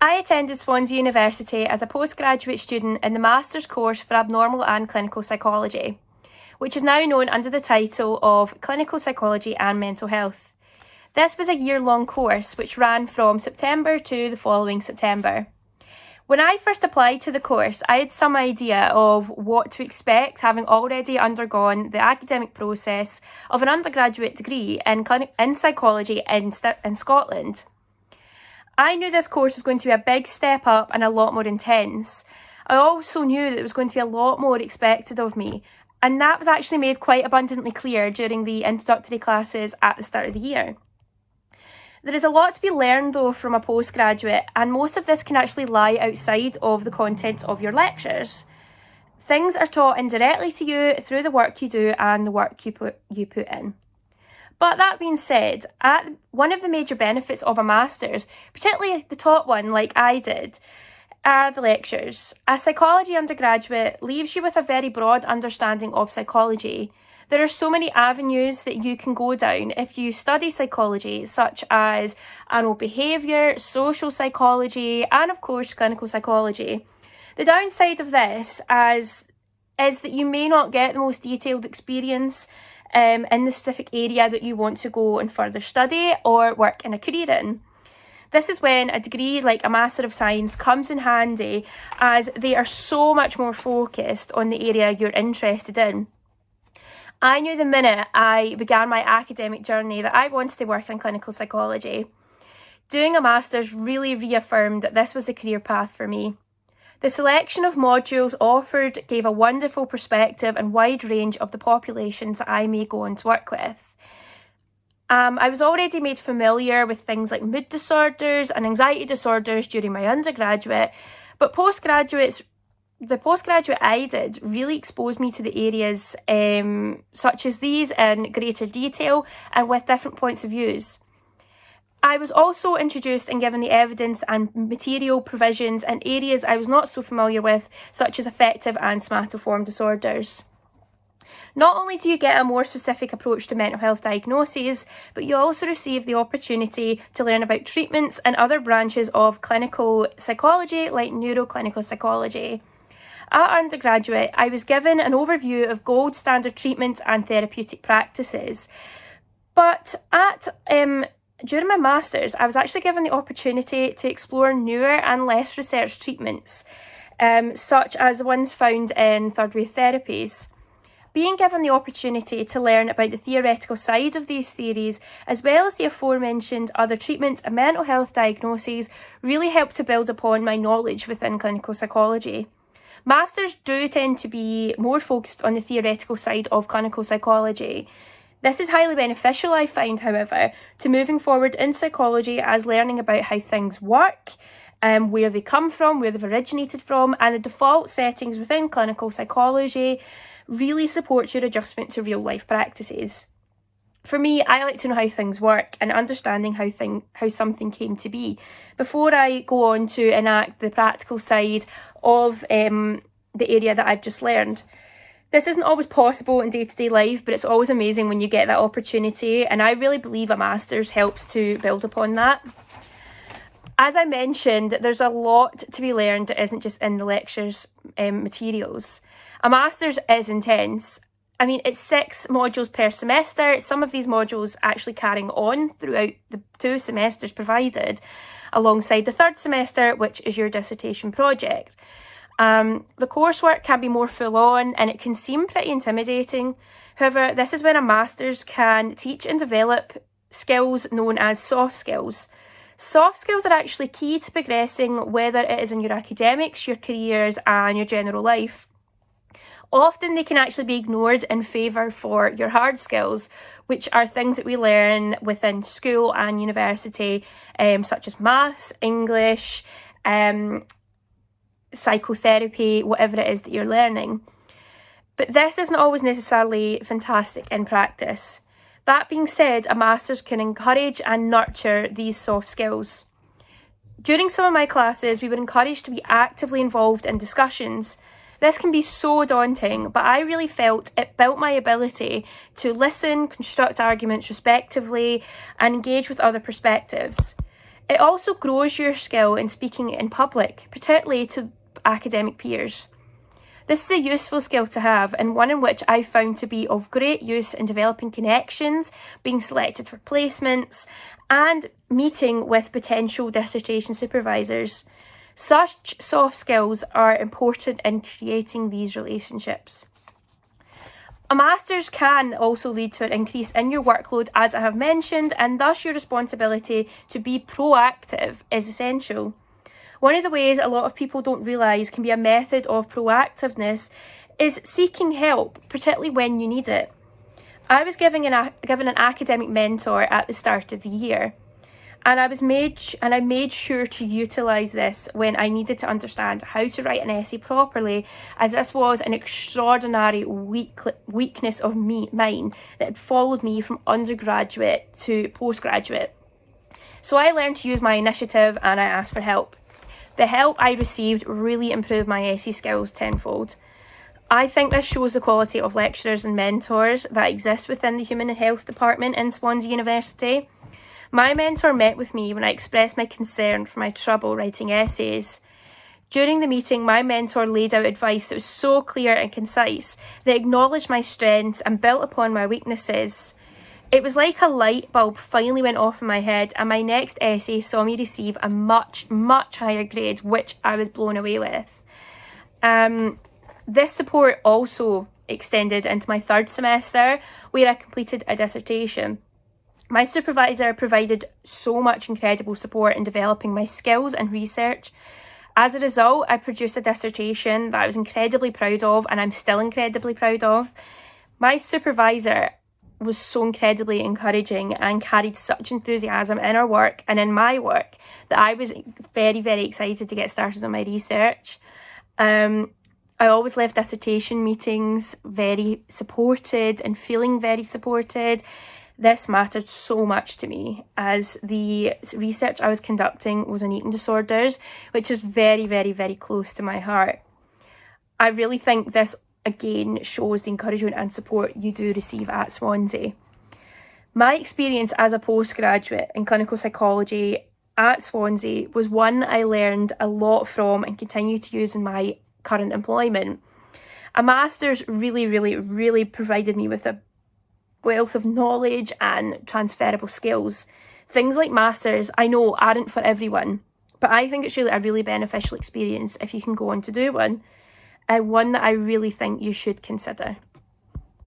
I attended Swansea University as a postgraduate student in the Master's course for Abnormal and Clinical Psychology, which is now known under the title of Clinical Psychology and Mental Health. This was a year-long course which ran from September to the following September. When I first applied to the course, I had some idea of what to expect, having already undergone the academic process of an undergraduate degree in psychology in Scotland. I knew this course was going to be a big step up and a lot more intense. I also knew that there was going to be a lot more expected of me, and that was actually made quite abundantly clear during the introductory classes at the start of the year. There is a lot to be learned though from a postgraduate, and most of this can actually lie outside of the contents of your lectures. Things are taught indirectly to you through the work you do and the work you put in. But that being said, one of the major benefits of a master's, particularly the top one like I did, are the lectures. A psychology undergraduate leaves you with a very broad understanding of psychology. There are so many avenues that you can go down if you study psychology, such as animal behaviour, social psychology, and of course clinical psychology. The downside of this is that you may not get the most detailed experience in the specific area that you want to go and further study or work in a career in. This is when a degree like a Master of Science comes in handy, as they are so much more focused on the area you're interested in. I knew the minute I began my academic journey that I wanted to work in clinical psychology. Doing a master's really reaffirmed that this was a career path for me. The selection of modules offered gave a wonderful perspective and wide range of the populations that I may go on to work with. I was already made familiar with things like mood disorders and anxiety disorders during my undergraduate, but the postgraduate I did really exposed me to the areas such as these in greater detail and with different points of views. I was also introduced and given the evidence and material provisions in areas I was not so familiar with, such as affective and somatoform disorders. Not only do you get a more specific approach to mental health diagnoses, but you also receive the opportunity to learn about treatments and other branches of clinical psychology like neuroclinical psychology. At undergraduate, I was given an overview of gold standard treatments and therapeutic practices. But during my master's, I was actually given the opportunity to explore newer and less researched treatments, such as the ones found in third-wave therapies. Being given the opportunity to learn about the theoretical side of these theories, as well as the aforementioned other treatments and mental health diagnoses, really helped to build upon my knowledge within clinical psychology. Masters do tend to be more focused on the theoretical side of clinical psychology. This is highly beneficial, I find, however, to moving forward in psychology, as learning about how things work, where they come from, where they've originated from, and the default settings within clinical psychology really supports your adjustment to real life practices. For me, I like to know how things work and understanding how something came to be before I go on to enact the practical side of the area that I've just learned. This isn't always possible in day-to-day life, but it's always amazing when you get that opportunity, and I really believe a master's helps to build upon that. As I mentioned, there's a lot to be learned that isn't just in the lectures materials. A master's is intense. I mean, it's 6 modules per semester. Some of these modules actually carrying on throughout the 2 semesters provided, alongside the 3rd semester, which is your dissertation project. The coursework can be more full on and it can seem pretty intimidating. However, this is when a master's can teach and develop skills known as soft skills. Soft skills are actually key to progressing, whether it is in your academics, your careers, and your general life. Often they can actually be ignored in favour for your hard skills, which are things that we learn within school and university, such as maths, English, psychotherapy, whatever it is that you're learning. But this isn't always necessarily fantastic in practice. That being said, a master's can encourage and nurture these soft skills. During some of my classes, we were encouraged to be actively involved in discussions. This can be so daunting, but I really felt it built my ability to listen, construct arguments respectively, and engage with other perspectives. It also grows your skill in speaking in public, particularly to academic peers. This is a useful skill to have, and one in which I found to be of great use in developing connections, being selected for placements, and meeting with potential dissertation supervisors. Such soft skills are important in creating these relationships. A master's can also lead to an increase in your workload, as I have mentioned, and thus your responsibility to be proactive is essential. One of the ways a lot of people don't realise can be a method of proactiveness is seeking help, particularly when you need it. I was given an academic mentor at the start of the year, and I made sure to utilise this when I needed to understand how to write an essay properly, as this was an extraordinary weakness of mine that had followed me from undergraduate to postgraduate. So I learned to use my initiative and I asked for help. The help I received really improved my essay skills tenfold. I think this shows the quality of lecturers and mentors that exist within the Human Health Department in Swansea University. My mentor met with me when I expressed my concern for my trouble writing essays. During the meeting, my mentor laid out advice that was so clear and concise that acknowledged my strengths and built upon my weaknesses. It was like a light bulb finally went off in my head, and my next essay saw me receive a much, much higher grade, which I was blown away with. This support also extended into my third semester, where I completed a dissertation. My supervisor provided so much incredible support in developing my skills and research. As a result, I produced a dissertation that I was incredibly proud of, and I'm still incredibly proud of. My supervisor was so incredibly encouraging and carried such enthusiasm in our work and in my work that I was very, very excited to get started on my research. I always left dissertation meetings very supported and feeling very supported. This mattered so much to me, as the research I was conducting was on eating disorders, which is very, very, very close to my heart. I really think this again shows the encouragement and support you do receive at Swansea. My experience as a postgraduate in clinical psychology at Swansea was one I learned a lot from and continue to use in my current employment. A master's really provided me with a wealth of knowledge and transferable skills. Things like masters, I know, aren't for everyone, but I think it's really a really beneficial experience if you can go on to do one, and one that I really think you should consider.